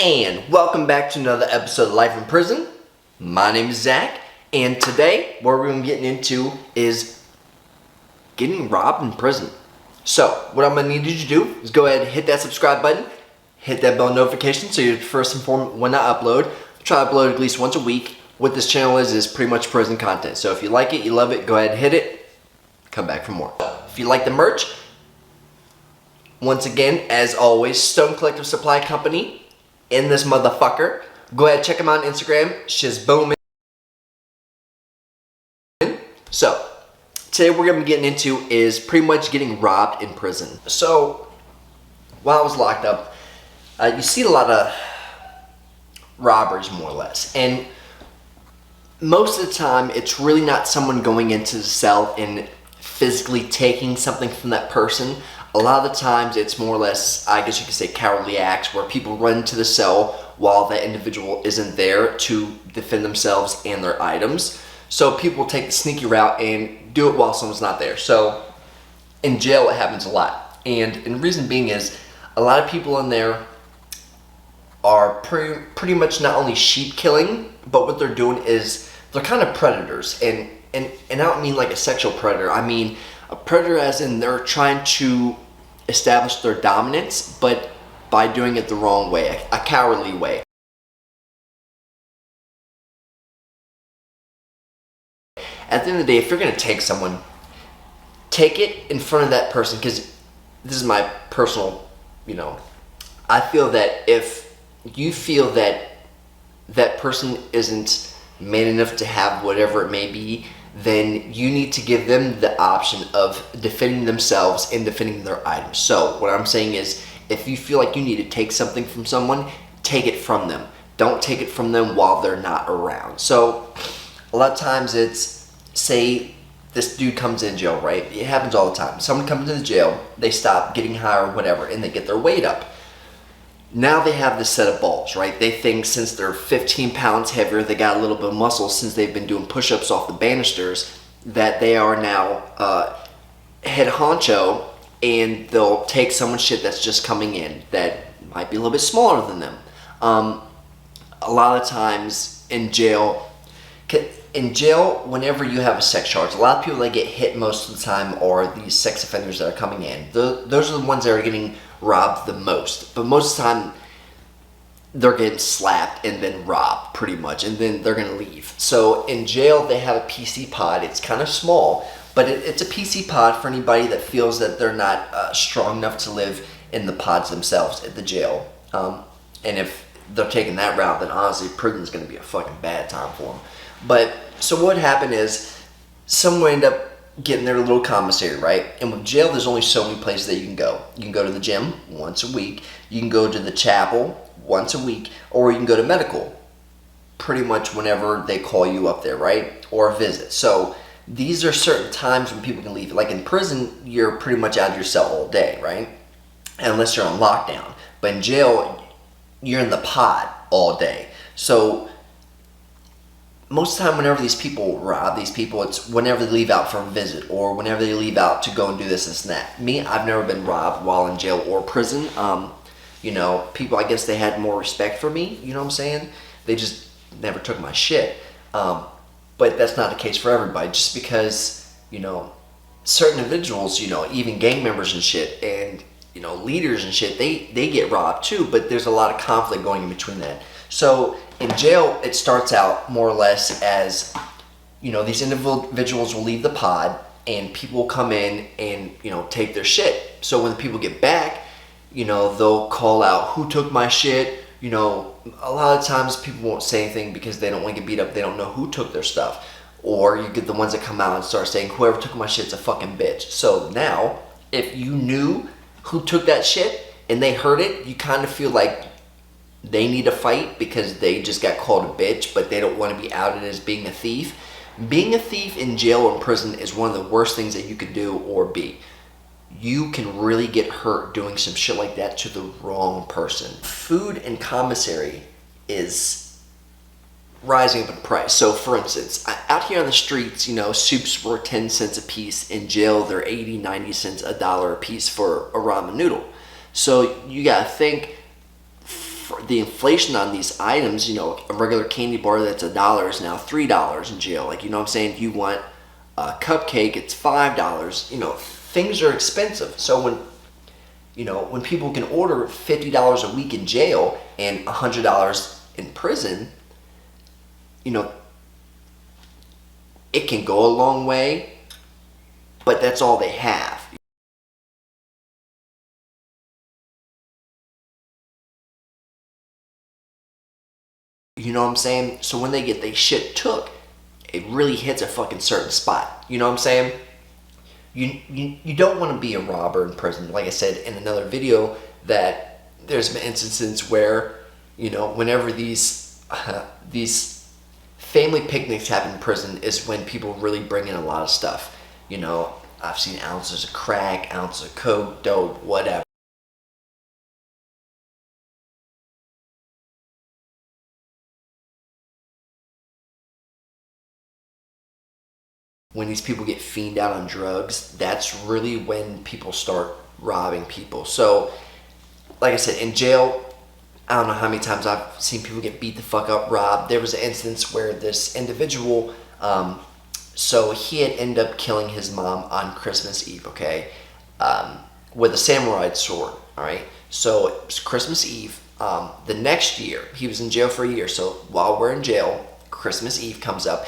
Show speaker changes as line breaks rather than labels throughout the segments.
And welcome back to another episode of Life in Prison. My name is Zach, and today what we're going to be getting into is getting robbed in prison. So, what I'm going to need you to do is go ahead and hit that subscribe button, hit that bell notification so you're first informed when I upload. I try to upload at least once a week. What this channel is pretty much prison content. So if you like it, you love it, go ahead and hit it. Come back for more. If you like the merch, once again, as always, Stone Collective Supply Company in this motherfucker. Go ahead, check them out on Instagram. Shit's booming. So, today we're going to be getting into is pretty much getting robbed in prison. So, while I was locked up, you see a lot of robberies, more or less. And most of the time, it's really not someone going into the cell and physically taking something from that person. A lot of the times, it's more or less, I guess you could say, cowardly acts where people run into the cell while that individual isn't there to defend themselves and their items. So people take the sneaky route and do it while someone's not there. So in jail, it happens a lot. And the reason being is a lot of people in there are pretty much not only sheep killing, but what they're doing is they're kind of predators. And I don't mean like a sexual predator. I mean a predator as in they're trying to establish their dominance, but by doing it the wrong way, a cowardly way. At the end of the day, if you're going to take someone, take it in front of that person, because this is my personal, I feel that if you feel that that person isn't man enough to have whatever it may be, then you need to give them the option of defending themselves and defending their items. So what I'm saying is, if you feel like you need to take something from someone, take it from them. Don't take it from them while they're not around. So a lot of times it's, say this dude comes in jail, right? It happens all the time. Someone comes into the jail, they stop getting high or whatever, and they get their weight up. Now they have this set of balls, right? They think since they're 15 pounds heavier, they got a little bit of muscle since they've been doing push-ups off the banisters, that they are now head honcho, and they'll take someone's shit that's just coming in that might be a little bit smaller than them. A lot of times in jail, whenever you have a sex charge, a lot of people that get hit most of the time are these sex offenders that are coming in. Those are the ones that are getting robbed the most. But most of the time, they're getting slapped and then robbed, pretty much, and then they're going to leave. So in jail, they have a PC pod. It's kind of small, but it's a PC pod for anybody that feels that they're not strong enough to live in the pods themselves at the jail. And if they're taking that route, then honestly, prison's going to be a fucking bad time for them. But, so what happened is, someone end up getting their little commissary, right? And with jail, there's only so many places that you can go. You can go to the gym once a week. You can go to the chapel once a week. Or you can go to medical pretty much whenever they call you up there, right? Or a visit. So these are certain times when people can leave. Like in prison, you're pretty much out of your cell all day, right? Unless you're on lockdown. But in jail, you're in the pod all day. So most of the time, whenever these people rob these people, it's whenever they leave out for a visit or whenever they leave out to go and do this and that. Me, I've never been robbed while in jail or prison. People, I guess they had more respect for me, you know what I'm saying? They just never took my shit. But that's not the case for everybody, just because, certain individuals, even gang members and shit, and, leaders and shit, they get robbed too, but there's a lot of conflict going in between that. So in jail, it starts out more or less as, these individuals will leave the pod and people will come in and, take their shit. So when the people get back, they'll call out, who took my shit? A lot of times people won't say anything because they don't want to get beat up. They don't know who took their stuff. Or you get the ones that come out and start saying, whoever took my shit's a fucking bitch. So now, if you knew who took that shit and they heard it, you kind of feel like they need to fight because they just got called a bitch, but they don't want to be outed as being a thief. Being a thief in jail or in prison is one of the worst things that you could do or be. You can really get hurt doing some shit like that to the wrong person. Food and commissary is rising up in price. So for instance, out here on the streets, soups were 10 cents a piece. In jail, they're 80, 90 cents, $1 a piece for a ramen noodle. So you gotta think, the inflation on these items, you know, a regular candy bar that's $1 is now $3 in jail. Like, you know what I'm saying? If you want a cupcake, it's $5. You know, things are expensive. So when people can order $50 a week in jail and $100 in prison, you know, it can go a long way, but that's all they have. You know what I'm saying? So when they get their shit took, it really hits a fucking certain spot. You know what I'm saying? You don't want to be a robber in prison. Like I said in another video, that there's been instances where, you know, whenever these family picnics happen in prison is when people really bring in a lot of stuff. You know, I've seen ounces of crack, ounces of coke, dope, whatever. When these people get fiend out on drugs, that's really when people start robbing people. So, like I said, in jail, I don't know how many times I've seen people get beat the fuck up, robbed. There was an instance where this individual, so he had ended up killing his mom on Christmas Eve, okay, with a samurai sword, all right? So it was Christmas Eve. The next year, he was in jail for a year. So while we're in jail, Christmas Eve comes up.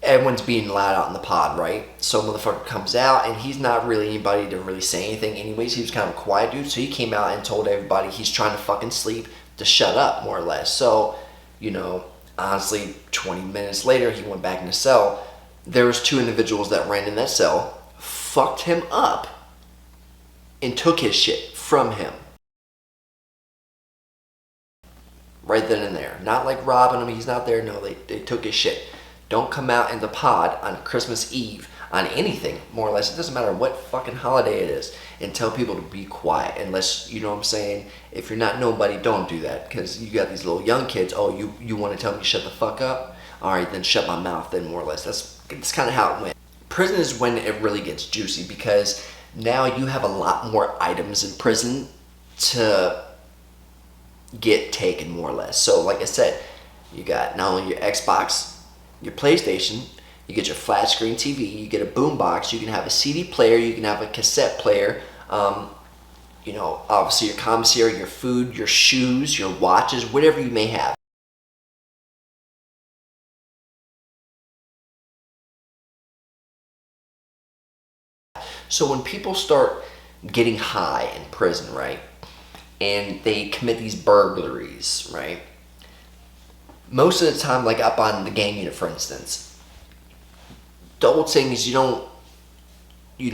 Everyone's being loud out in the pod, right? So motherfucker comes out, and he's not really anybody to really say anything anyways. He was kind of a quiet dude, so he came out and told everybody he's trying to fucking sleep to shut up, more or less. So, you know, honestly, 20 minutes later, he went back in the cell. There was 2 individuals that ran in that cell, fucked him up, and took his shit from him. Right then and there. Not like robbing him, he's not there. No, they took his shit. Don't come out in the pod on Christmas Eve on anything, more or less. It doesn't matter what fucking holiday it is, and tell people to be quiet unless, you know what I'm saying, if you're not nobody, don't do that, because you got these little young kids. Oh, you want to tell me to shut the fuck up? All right, then shut my mouth then, more or less. That's kind of how it went. Prison is when it really gets juicy, because now you have a lot more items in prison to get taken, more or less. So like I said, you got not only your Xbox, your PlayStation, you get your flat screen TV, you get a boombox, you can have a CD player, you can have a cassette player, you know, obviously your commissary, your food, your shoes, your watches, whatever you may have. So when people start getting high in prison, right, and they commit these burglaries, right, most of the time, like up on the gang unit, for instance, the old saying is you don't, you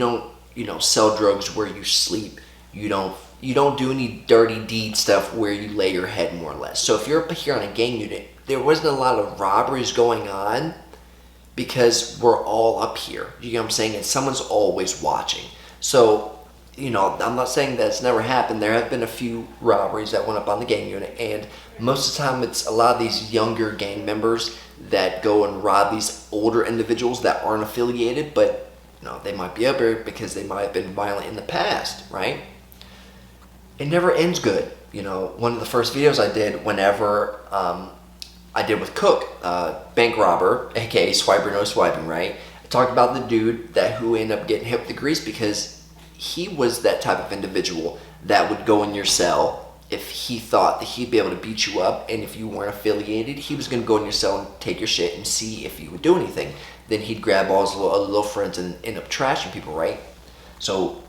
know, sell drugs where you sleep. You don't do any dirty deed stuff where you lay your head, more or less. So if you're up here on a gang unit, there wasn't a lot of robberies going on because we're all up here. You know what I'm saying? And someone's always watching. So, you know, I'm not saying that it's never happened. There have been a few robberies that went up on the gang unit, and most of the time it's a lot of these younger gang members that go and rob these older individuals that aren't affiliated, but, you know, they might be up here because they might have been violent in the past, right? It never ends good. You know, one of the first videos I did whenever I did with Cook, bank robber, aka swiper no swiping, right? I talked about the dude who ended up getting hit with the grease because he was that type of individual that would go in your cell if he thought that he'd be able to beat you up, and if you weren't affiliated, he was going to go in your cell and take your shit and see if you would do anything. Then he'd grab all his little friends and end up trashing people, right? So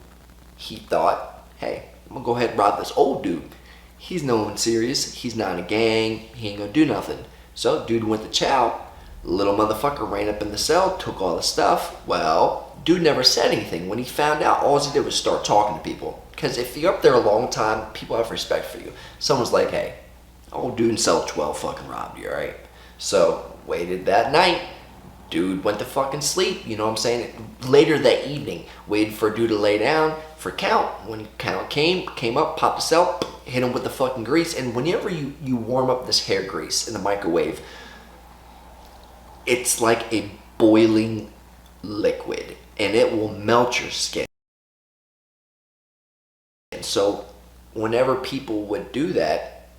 he thought, hey, I'm going to go ahead and rob this old dude. He's no one serious. He's not in a gang. He ain't going to do nothing. So dude went to chow. Little motherfucker ran up in the cell, took all the stuff. Well, dude never said anything. When he found out, all he did was start talking to people. Because if you're up there a long time, people have respect for you. Someone's like, hey, old dude in cell 12 fucking robbed you, alright? So, waited that night. Dude went to fucking sleep, you know what I'm saying? Later that evening, waited for dude to lay down for count. When count came up, popped the cell, hit him with the fucking grease. And whenever you warm up this hair grease in the microwave, it's like a boiling liquid, and it will melt your skin. So whenever people would do that,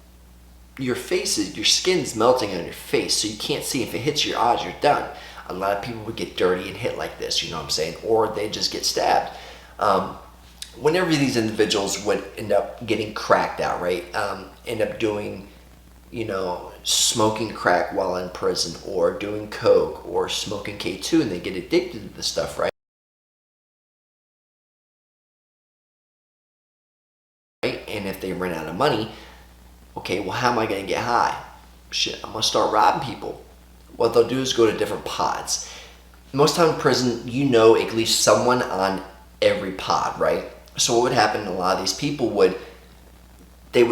your skin's melting on your face, so you can't see. If it hits your eyes, you're done. A lot of people would get dirty and hit like this, you know what I'm saying? Or they just get stabbed. Whenever these individuals would end up getting cracked out, right? End up doing, smoking crack while in prison, or doing coke, or smoking K2, and they get addicted to this stuff, right? And if they run out of money, okay, well, how am I going to get high? Shit, I'm going to start robbing people. What they'll do is go to different pods. Most time in prison, at least someone on every pod, right? So what would happen, a lot of these people would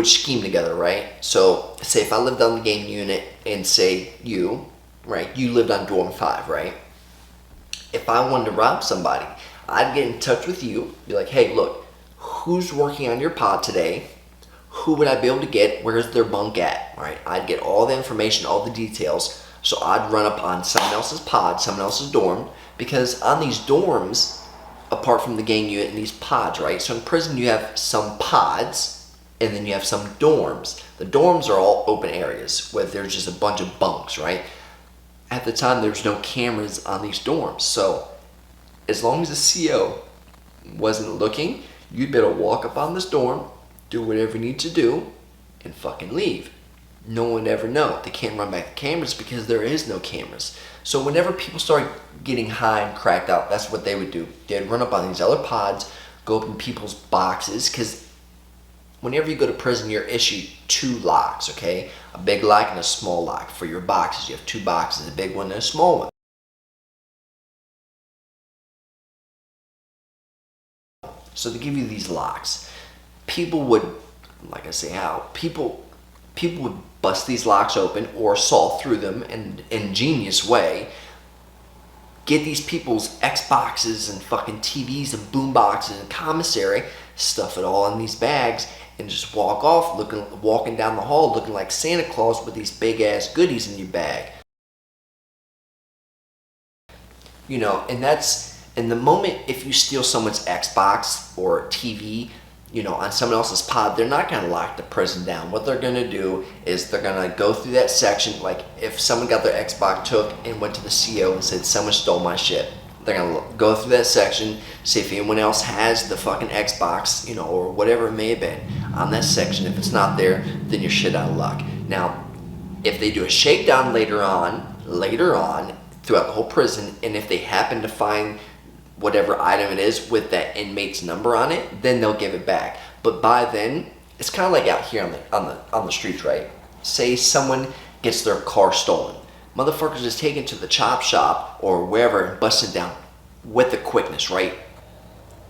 scheme together, right? So say if I lived on the gang unit and say you lived on dorm 5, right? If I wanted to rob somebody, I'd get in touch with you, be like, hey, look, who's working on your pod today? Who would I be able to get? Where's their bunk at? Right? I'd get all the information, all the details. So I'd run up on someone else's pod, someone else's dorm, because on these dorms, apart from the gang unit and these pods, right? So in prison you have some pods, and then you have some dorms. The dorms are all open areas where there's just a bunch of bunks, right? At the time, there's no cameras on these dorms. So as long as the CO wasn't looking, you'd better walk up on this dorm, do whatever you need to do, and fucking leave. No one would ever know. They can't run back the cameras because there is no cameras. So whenever people start getting high and cracked out, that's what they would do. They'd run up on these other pods, go open people's boxes, because whenever you go to prison, you're issued 2 locks, okay? A big lock and a small lock. For your boxes, you have 2 boxes, a big one and a small one. So they give you these locks. People would, like I say, people would bust these locks open or saw through them in an ingenious way, get these people's Xboxes and fucking TVs and boom boxes and commissary, stuff it all in these bags, and just walk off walking down the hall looking like Santa Claus with these big ass goodies in your bag. And the moment if you steal someone's Xbox or TV, on someone else's pod, they're not going to lock the prison down. What they're going to do is they're going to go through that section. Like if someone got their Xbox took and went to the CO and said, someone stole my shit, they're going to go through that section, see if anyone else has the fucking Xbox, or whatever it may have been on that section. If it's not there, then you're shit out of luck. Now, if they do a shakedown later on, throughout the whole prison, and if they happen to find whatever item it is with that inmate's number on it, then they'll give it back. But by then, it's kind of like out here on the streets, right? Say someone gets their car stolen. Motherfuckers just take it to the chop shop or wherever and bust it down with the quickness, right?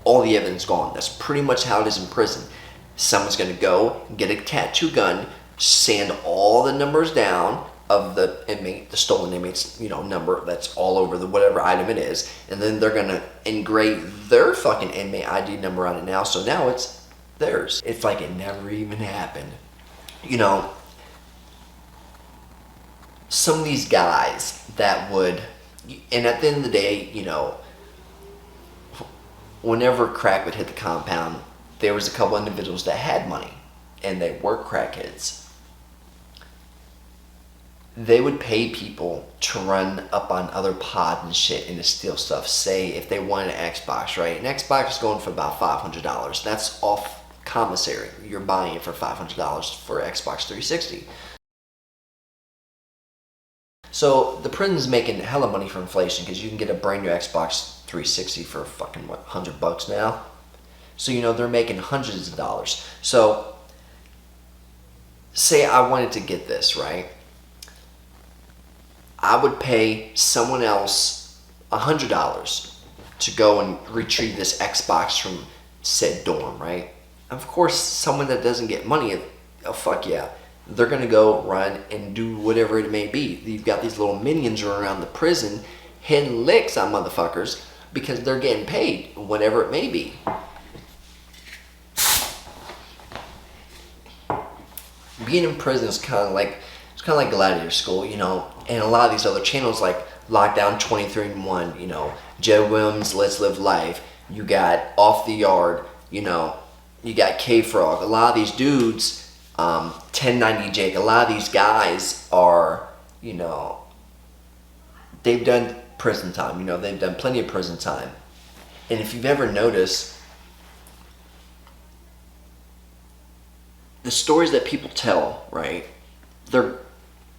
All the evidence gone. That's pretty much how it is in prison. Someone's gonna go get a tattoo gun, sand all the numbers down of the inmate, the stolen inmate's, number that's all over the whatever item it is, and then they're gonna engrave their fucking inmate ID number on it now, so now it's theirs. It's like it never even happened. Some of these guys that would, and at the end of the day, whenever crack would hit the compound, there was a couple individuals that had money, and they were crackheads. They would pay people to run up on other pods and shit and to steal stuff. Say if they wanted an Xbox, right? An Xbox is going for about $500. That's off commissary. You're buying it for $500 for Xbox 360. So the prison's making hella money from inflation because you can get a brand new Xbox 360 for fucking $100 now. So they're making hundreds of dollars. So say I wanted to get this, right? I would pay someone else $100 to go and retrieve this Xbox from said dorm, right? Of course, someone that doesn't get money, oh fuck yeah, they're gonna go run and do whatever it may be. You've got these little minions around the prison hitting licks on motherfuckers because they're getting paid, whatever it may be. Being in prison is kind of like Gladiator School, and a lot of these other channels like Lockdown 23-1, Jed Williams, Let's Live Life, you got Off the Yard, you got K-Frog. A lot of these dudes, 1090 Jake. A lot of these guys are, you know, they've done prison time. You know, they've done plenty of prison time. And if you've ever noticed, the stories that people tell, right? They're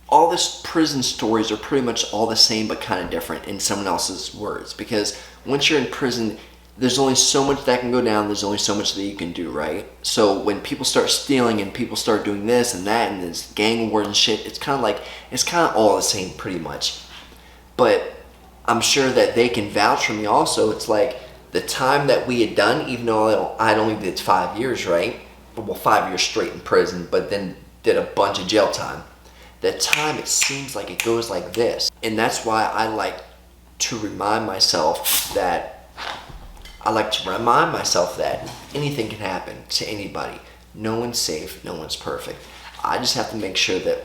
all this prison stories are pretty much all the same but kind of different in someone else's words, because once you're in prison, there's only so much that can go down, there's only so much that you can do, right? So when people start stealing and people start doing this and that and this gang wars and shit, it's kind of all the same pretty much. But I'm sure that they can vouch for me also. It's like the time that we had done, even though I'd only did 5 years, right? Well, 5 years straight in prison, but then did a bunch of jail time. That time, it seems like it goes like this. And that's why I like to remind myself that anything can happen to anybody. No one's safe, no one's perfect. I just have to make sure that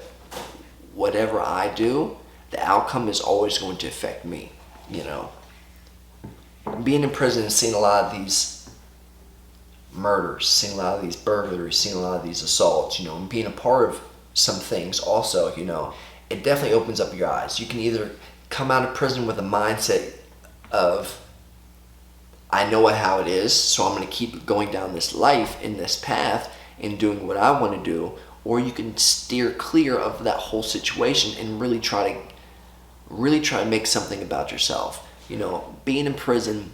whatever I do, the outcome is always going to affect me, you know. Being in prison and seeing a lot of these murders, seeing a lot of these burglaries, seeing a lot of these assaults, you know, and being a part of some things also, you know, it definitely opens up your eyes. You can either come out of prison with a mindset of, I know how it is, so I'm going to keep going down this life in this path and doing what I want to do, or you can steer clear of that whole situation and really try to make something about yourself. You know, being in prison,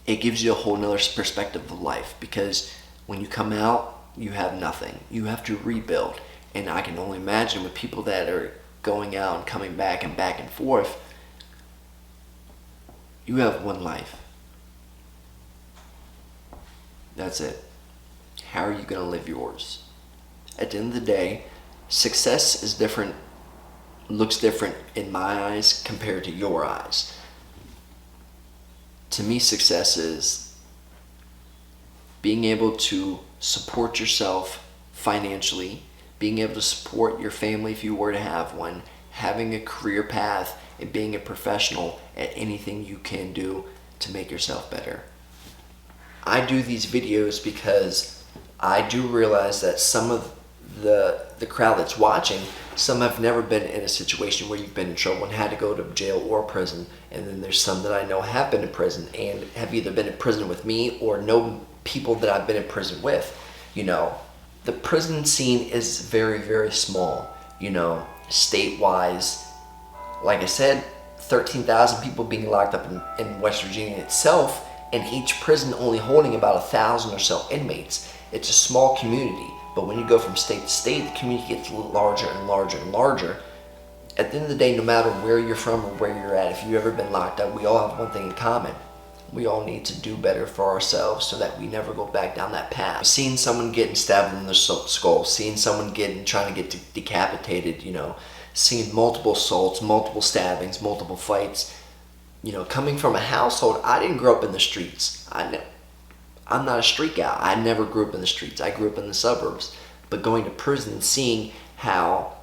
it gives you a whole nother perspective of life, because when you come out, you have nothing. You have to rebuild. And I can only imagine with people that are going out and coming back and forth, you have one life. That's it. How are you going to live yours? At the end of the day, success is different, looks different in my eyes compared to your eyes. To me, success is being able to support yourself financially, being able to support your family if you were to have one, having a career path, and being a professional at anything you can do to make yourself better. I do these videos because I do realize that some of the crowd that's watching, some have never been in a situation where you've been in trouble and had to go to jail or prison, and then there's some that I know have been in prison and have either been in prison with me or know people that I've been in prison with. You know, the prison scene is very, very small, you know, state-wise. Like I said, 13,000 people being locked up in West Virginia itself, and each prison only holding about 1,000 or so inmates. It's a small community, but when you go from state to state, the community gets larger and larger and larger. At the end of the day, no matter where you're from or where you're at, if you've ever been locked up, we all have one thing in common. We all need to do better for ourselves so that we never go back down that path. Seeing someone getting stabbed in the skull, seeing someone trying to get decapitated, you know, seeing multiple assaults, multiple stabbings, multiple fights. You know, coming from a household, I didn't grow up in the streets. I'm not a street guy. I never grew up in the streets. I grew up in the suburbs. But going to prison and seeing how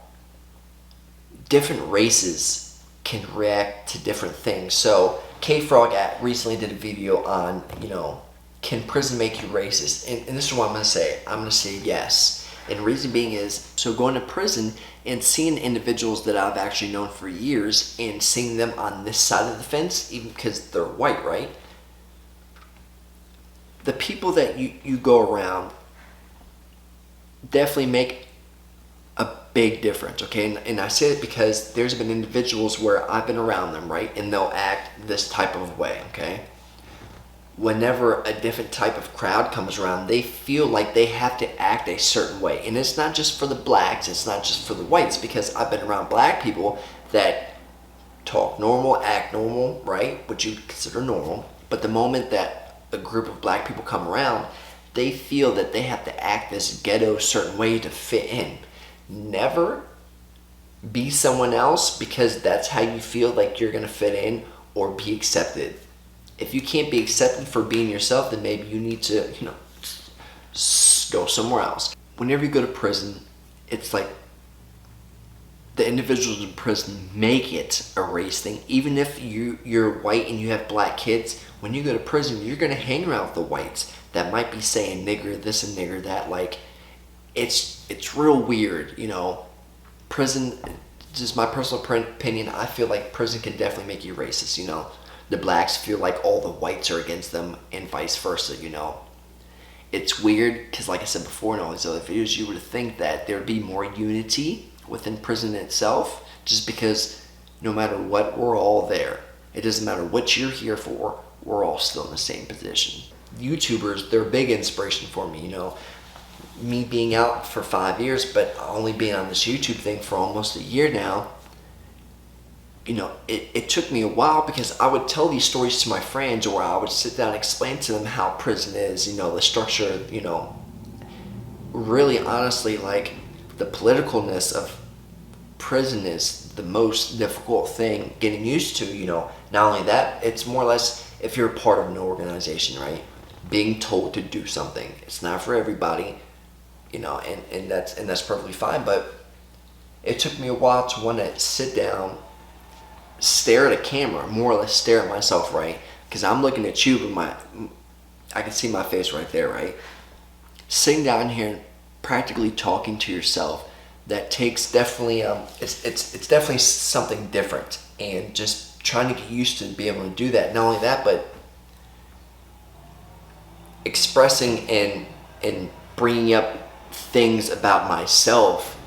different races can react to different things. So K-Frog recently did a video on, you know, can prison make you racist? And this is what I'm going to say. I'm going to say yes. And the reason being is, so going to prison and seeing individuals that I've actually known for years and seeing them on this side of the fence, even because they're white, right? The people that you go around definitely make a big difference, okay? And I say it because there's been individuals where I've been around them, right? And they'll act this type of way, okay? Whenever a different type of crowd comes around, they feel like they have to act a certain way. And it's not just for the blacks, it's not just for the whites, because I've been around black people that talk normal, act normal, right? What you consider normal. But the moment that a group of black people come around, they feel that they have to act this ghetto certain way to fit in. Never be someone else because that's how you feel like you're going to fit in or be accepted. If you can't be accepted for being yourself, then maybe you need to, you know, go somewhere else. Whenever you go to prison, it's like the individuals in prison make it a race thing. Even if you're white and you have black kids, when you go to prison, you're going to hang around with the whites that might be saying nigger this and nigger that. Like, it's it's real weird, you know. Prison, just my personal opinion, I feel like prison can definitely make you racist, you know. The blacks feel like all the whites are against them and vice versa, you know. It's weird because, like I said before in all these other videos, you would think that there'd be more unity within prison itself, just because no matter what, we're all there. It doesn't matter what you're here for, we're all still in the same position. YouTubers, they're a big inspiration for me, you know. Me being out for 5 years, but only being on this YouTube thing for almost a year now, you know, it took me a while because I would tell these stories to my friends, or I would sit down and explain to them how prison is, you know, the structure, you know, really honestly, like, the politicalness of prison is the most difficult thing getting used to, you know. Not only that, it's more or less if you're a part of an organization, right? Being told to do something. It's not for everybody, you know, and that's perfectly fine, but it took me a while to want to sit down, stare at a camera, more or less stare at myself, right? Because I'm looking at you, but I can see my face right there, right? Sitting down here and practically talking to yourself, that takes definitely it's definitely something different, and just trying to get used to be able to do that. Not only that, but expressing and bringing up things about myself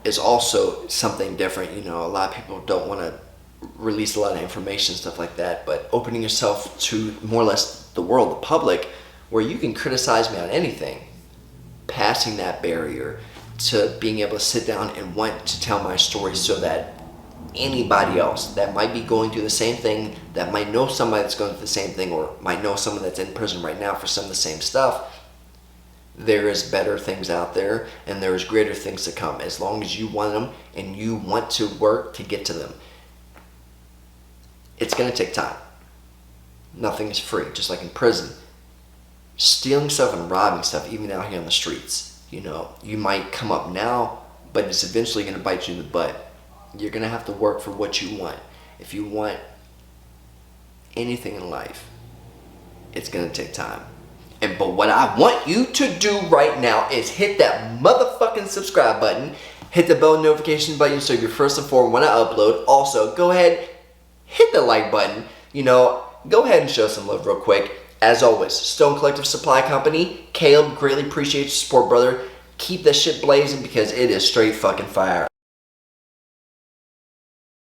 is also something different. You know, a lot of people don't want to release a lot of information, stuff like that, but opening yourself to more or less the world, the public, where you can criticize me on anything, passing that barrier to being able to sit down and want to tell my story, so that anybody else that might be going through the same thing, that might know somebody that's going through the same thing, or might know someone that's in prison right now for some of the same stuff, there is better things out there, and there is greater things to come, as long as you want them and you want to work to get to them. It's going to take time. Nothing is free, just like in prison. Stealing stuff and robbing stuff, even out here on the streets, you know, you might come up now, but it's eventually going to bite you in the butt. You're going to have to work for what you want. If you want anything in life, it's going to take time. But what I want you to do right now is hit that motherfucking subscribe button, hit the bell notification button so you're first informed when I upload. Also, go ahead, hit the like button. You know, go ahead and show some love real quick. As always, Stone Collective Supply Company, Caleb, greatly appreciate your support, brother. Keep that shit blazing because it is straight fucking fire.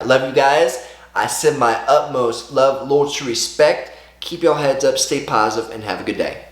I love you guys. I send my utmost love, loyalty, respect. Keep your heads up, stay positive, and have a good day.